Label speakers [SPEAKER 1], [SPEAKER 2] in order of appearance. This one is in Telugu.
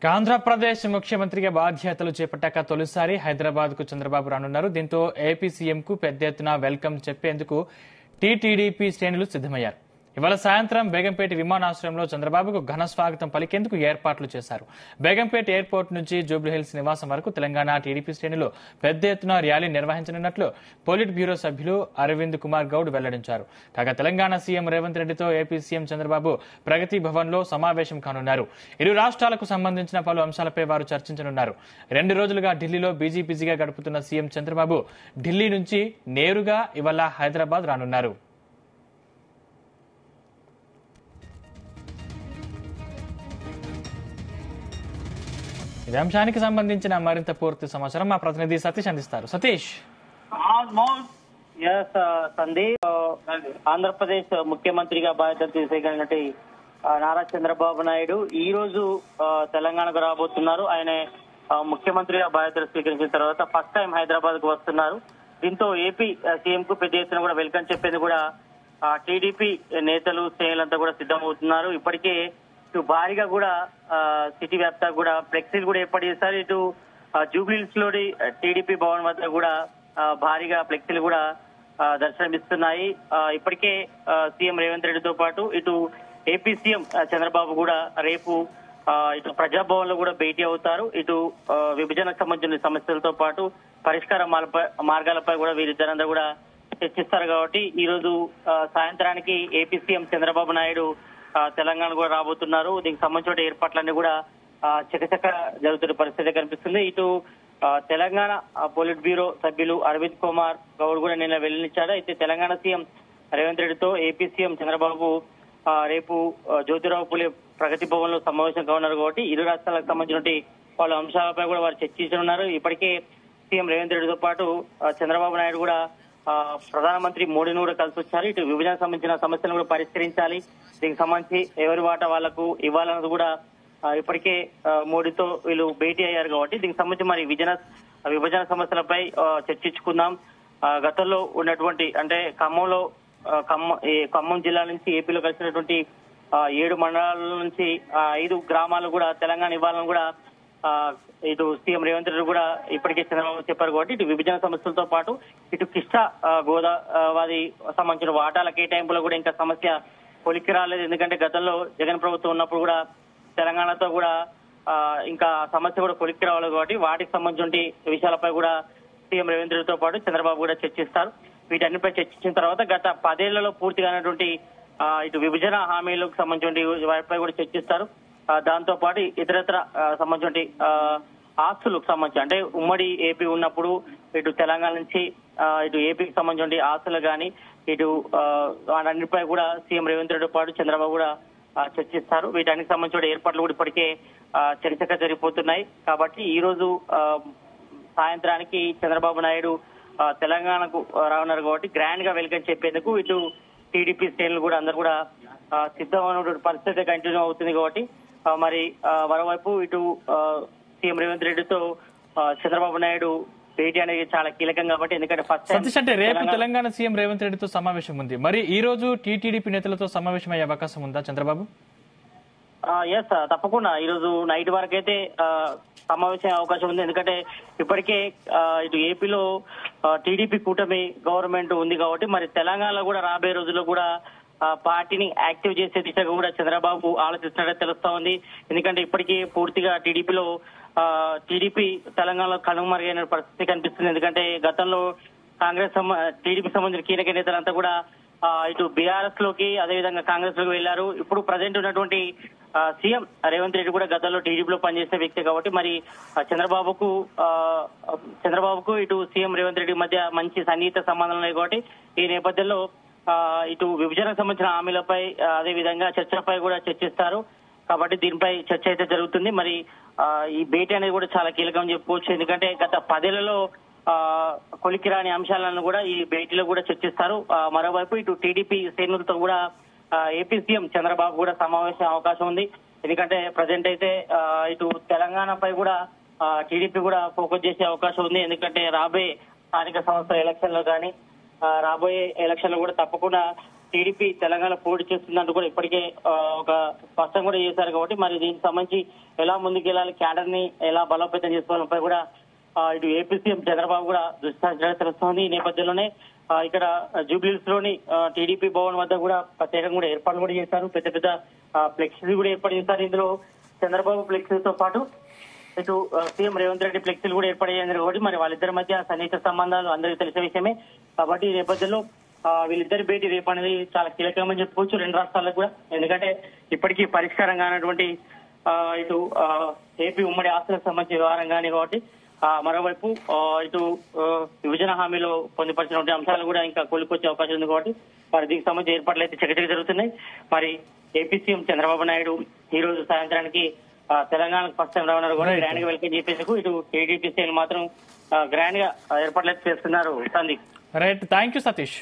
[SPEAKER 1] ఆంధ్రప్రదేశ్ ముఖ్యమంత్రిగా బాధ్యతలు చేపట్టాక తొలిసారి హైదరాబాద్ కు చంద్రబాబు రానున్నారు. దీంతో ఏపీ సీఎం కు పెద్ద ఎత్తున వెల్కమ్ చెప్పేందుకు టీటీడీపీ శ్రేణులు సిద్దమయ్యారు. ఇవాళ సాయంత్రం బేగంపేట విమానాశ్రయంలో చంద్రబాబుకు ఘన స్వాగతం పలికేందుకు ఏర్పాట్లు చేశారు. బేగంపేట ఎయిర్పోర్ట్ నుంచి జూబ్లీహిల్స్ నివాసం వరకు తెలంగాణ టీడీపీ శ్రేణులు పెద్ద ఎత్తున ర్యాలీ నిర్వహించనున్నట్లు పొలిట్ బ్యూరో సభ్యులు అరవింద్ కుమార్ గౌడ్ వెల్లడించారు. కాగా తెలంగాణ సీఎం రేవంత్ రెడ్డితో ఏపీ సీఎం చంద్రబాబు ప్రగతి భవన్ లో సమావేశం కానున్నారు. ఇరు రాష్ట్రాలకు సంబంధించిన పలు అంశాలపై వారు చర్చించనున్నారు. 2 రోజులుగా ఢిల్లీలో బిజీగా గడుపుతున్న సీఎం చంద్రబాబు ఢిల్లీ నుంచి నేరుగా ఇవాళ హైదరాబాద్ రానున్నారు. ఇదే అంశానికి సంబంధించిన మరింత పూర్తి సమాచారం మా ప్రతినిధి సతీష్ అందిస్తారు. సతీష్.
[SPEAKER 2] సందీప్, ఆంధ్రప్రదేశ్ ముఖ్యమంత్రిగా బాధ్యతలు తీసుకెళ్ళినట్టు నారా చంద్రబాబు నాయుడు ఈ రోజు తెలంగాణకు రాబోతున్నారు. ఆయన ముఖ్యమంత్రిగా బాధ్యతలు స్వీకరించిన తర్వాత ఫస్ట్ టైం హైదరాబాద్ కు వస్తున్నారు. దీంతో ఏపీ సీఎం కు పెద్ద ఎత్తున కూడా వెల్కమ్ చెప్పేందుకు కూడా టీడీపీ నేతలు శ్రేణులంతా కూడా సిద్ధమవుతున్నారు. ఇప్పటికే ఇటు భారీగా కూడా సిటీ వ్యాప్తంగా కూడా ఫ్లెక్సీలు కూడా ఏర్పాటు చేశారు. ఇటు జూబ్లీహిల్స్ లోని టీడీపీ భవన్ వద్ద కూడా భారీగా ఫ్లెక్సీలు కూడా దర్శనమిస్తున్నాయి. ఇప్పటికే సీఎం రేవంత్ రెడ్డితో పాటు ఇటు ఏపీ సీఎం చంద్రబాబు కూడా రేపు ఇటు ప్రజాభవన్ లో కూడా భేటీ అవుతారు. ఇటు విభజనకు సంబంధించిన సమస్యలతో పాటు పరిష్కార మార్గాలపై కూడా వీరిద్దరంతా కూడా చర్చిస్తారు. కాబట్టి ఈ రోజు సాయంత్రానికి ఏపీ సీఎం చంద్రబాబు నాయుడు తెలంగాణ కూడా రాబోతున్నారు. దీనికి సంబంధించిన ఏర్పాట్లన్నీ కూడా చకచక జరుగుతున్న పరిస్థితి కనిపిస్తుంది. ఇటు తెలంగాణ పొలిట్ బ్యూరో సభ్యులు అరవింద్ కుమార్ గౌడ్ కూడా నిన్న వెల్లడించారు. అయితే తెలంగాణ సీఎం రేవంత్ రెడ్డితో ఏపీ సీఎం చంద్రబాబు రేపు జ్యోతిరావు పులే ప్రగతి భవన్ లో సమావేశం కానున్నారు. కాబట్టి ఇరు రాష్ట్రాలకు సంబంధించిన పలు అంశాలపై కూడా వారు చర్చించనున్నారు. ఇప్పటికే సీఎం రేవంత్ రెడ్డితో పాటు చంద్రబాబు నాయుడు కూడా ప్రధానమంత్రి మోడీని కూడా కలిసి వచ్చారు. ఇటు విభజనకు సంబంధించిన సమస్యలను కూడా పరిష్కరించాలి, దీనికి సంబంధించి ఎవరి వాటా వాళ్లకు ఇవ్వాలన్నది కూడా ఇప్పటికే మోడీతో వీళ్ళు భేటీ అయ్యారు. కాబట్టి దీనికి సంబంధించి మరి విభజన సమస్యలపై చర్చించుకుందాం. గతంలో ఉన్నటువంటి అంటే ఖమ్మం జిల్లా నుంచి ఏపీలో కలిసినటువంటి 7 మండలాల నుంచి 5 గ్రామాలు కూడా తెలంగాణ ఇవ్వాలని కూడా ఇటు సీఎం రేవంత్ రెడ్డి కూడా ఇప్పటికే చంద్రబాబు చెప్పారు. కాబట్టి ఇటు విభజన సమస్యలతో పాటు ఇటు కృష్ణా గోదావరి సంబంధించిన వాటాల కేటాయింపులో కూడా ఇంకా సమస్య కొలిక్కి రాలేదు. ఎందుకంటే గతంలో జగన్ ప్రభుత్వం ఉన్నప్పుడు కూడా తెలంగాణతో కూడా ఇంకా సమస్య కూడా కొలిక్కి రావాలి. కాబట్టి వాటికి సంబంధించిన విషయాలపై కూడా సీఎం రేవంత్ రెడ్డితో పాటు చంద్రబాబు కూడా చర్చిస్తారు. వీటన్నిపై చర్చించిన తర్వాత గత 10 ఏళ్లలో పూర్తిగానటువంటి ఇటు విభజన హామీలకు సంబంధించిన వాటిపై కూడా చర్చిస్తారు. దాంతో పాటు ఇతరత్ర సంబంధించిన ఆస్తులకు సంబంధించి అంటే ఉమ్మడి ఏపీ ఉన్నప్పుడు ఇటు తెలంగాణ నుంచి ఇటు ఏపీకి సంబంధించిన ఆస్తులు కానీ ఇటు వాటన్నిటిపై కూడా సీఎం రేవంత్ రెడ్డి పాటు చంద్రబాబు కూడా చర్చిస్తారు. వీటన్నిటికి సంబంధించిన ఏర్పాట్లు కూడా ఇప్పటికే చర్చగా జరిగిపోతున్నాయి. కాబట్టి ఈ రోజు సాయంత్రానికి చంద్రబాబు నాయుడు తెలంగాణకు రానున్నారు. కాబట్టి గ్రాండ్ గా వెల్కమ్ చెప్పేందుకు ఇటు టీడీపీ శ్రేణులు కూడా అందరూ కూడా సిద్ధమైన పరిస్థితి కంటిన్యూ అవుతుంది. కాబట్టి మరి మరోవైపు ఇటు సీఎం రేవంత్ రెడ్డితో చంద్రబాబు నాయుడు భేటీ అనేది చాలా కీలకం. కాబట్టి ఎందుకంటే
[SPEAKER 1] సతీష్ అంటే రేపు తెలంగాణ సీఎం రేవంత్ రెడ్డితో సమావేశం ఉంది. మరి ఈ రోజు టీటీడీపీ నేతలతో సమావేశం అయ్యే అవకాశం ఉందా చంద్రబాబు?
[SPEAKER 2] ఎస్, తప్పకుండా ఈ రోజు నైట్ వరకు అయితే సమావేశం అవకాశం ఉంది. ఎందుకంటే ఇప్పటికే ఇటు ఏపీలో టీడీపీ కూటమి గవర్నమెంట్ ఉంది. కాబట్టి మరి తెలంగాణలో కూడా రాబోయే రోజుల్లో కూడా పార్టీని యాక్టివ్ చేసే దిశగా కూడా చంద్రబాబు ఆలోచిస్తున్నట్టు తెలుస్తా ఉంది. ఎందుకంటే ఇప్పటికీ పూర్తిగా టీడీపీ తెలంగాణలో కనుమరుగైన పరిస్థితి కనిపిస్తుంది. ఎందుకంటే గతంలో టీడీపీ సంబంధించిన కీలక నేతలంతా కూడా ఇటు బీఆర్ఎస్ లోకి అదేవిధంగా కాంగ్రెస్ లోకి వెళ్లారు. ఇప్పుడు ప్రజెంట్ ఉన్నటువంటి సీఎం రేవంత్ రెడ్డి కూడా గతంలో టీడీపీలో పనిచేసే వ్యక్తి. కాబట్టి మరి చంద్రబాబుకు ఇటు సీఎం రేవంత్ రెడ్డి మధ్య మంచి సన్నిహిత సంబంధాలు ఉన్నాయి. కాబట్టి ఈ నేపథ్యంలో ఇటు విభజనకు సంబంధించిన హామీలపై అదేవిధంగా చర్చలపై కూడా చర్చిస్తారు. కాబట్టి దీనిపై చర్చ అయితే జరుగుతుంది. మరి ఈ భేటీ అనేది కూడా చాలా కీలకం చెప్పుకోవచ్చు. ఎందుకంటే గత 10 ఏళ్లలో కొలిక్కి రాని అంశాలను కూడా ఈ భేటీలో కూడా చర్చిస్తారు. మరోవైపు ఇటు టీడీపీ శ్రేణులతో కూడా ఏపీ సీఎం చంద్రబాబు కూడా సమావేశం అవకాశం ఉంది. ఎందుకంటే ప్రజెంట్ అయితే ఇటు తెలంగాణపై కూడా టీడీపీ కూడా ఫోకస్ చేసే అవకాశం ఉంది. ఎందుకంటే రాబోయే స్థానిక సంస్థల ఎలక్షన్ లో కానీ రాబోయే ఎలక్షన్ లో కూడా తప్పకుండా టీడీపీ తెలంగాణ పోటీ చేస్తుందంటూ కూడా ఇప్పటికే ఒక స్పష్టం కూడా చేశారు. కాబట్టి మరి దీనికి సంబంధించి ఎలా ముందుకెళ్లాలి, క్యాడర్ ని ఎలా బలోపేతం చేసుకోవాలంపై కూడా ఇటు ఏపీ సీఎం చంద్రబాబు కూడా దృష్టి తెలుస్తోంది. ఈ నేపథ్యంలోనే ఇక్కడ జూబ్లీహిల్స్ లోని టీడీపీ భవన్ వద్ద కూడా ప్రత్యేకంగా కూడా ఏర్పాట్లు కూడా చేశారు. పెద్ద పెద్ద ఫ్లెక్సీలు కూడా ఏర్పాటు చేశారు. ఇందులో చంద్రబాబు ఫ్లెక్సీలతో పాటు ఇటు సీఎం రేవంత్ రెడ్డి ఫ్లెక్సీలు కూడా ఏర్పాటు చేయాలి. కాబట్టి మరి వాళ్ళిద్దరి మధ్య సన్నిహిత సంబంధాలు అందరికీ తెలిసిన విషయమే. కాబట్టి ఈ నేపథ్యంలో వీళ్ళిద్దరి భేటీ రేపు అనేది చాలా కీలకమని చెప్పుకోవచ్చు రెండు రాష్ట్రాలకు కూడా. ఎందుకంటే ఇప్పటికీ పరిష్కారం కానటువంటి ఇటు ఏపీ ఉమ్మడి ఆస్తులకు సంబంధించిన వ్యవహారం కానీ కాబట్టి మరోవైపు ఇటు విభజన హామీలో పొందుపరిచినటువంటి అంశాలు కూడా ఇంకా కొలుకొచ్చే అవకాశం ఉంది. కాబట్టి మరి దీనికి సంబంధించిన ఏర్పాట్లు అయితే చకచక జరుగుతున్నాయి. మరి ఏపీ సీఎం చంద్రబాబు నాయుడు ఈ రోజు సాయంత్రానికి తెలంగాణకు ఫస్ట్ టైం రావన్నారు కూడా గ్రాండ్ గా వెల్కమ్ చేసేందుకు ఇటు టీడీపీ శ్రేణులు మాత్రం గ్రాండ్ గా ఏర్పాట్లు అయితే చేస్తున్నారు. Sandeep.
[SPEAKER 1] Right, thank you Satish.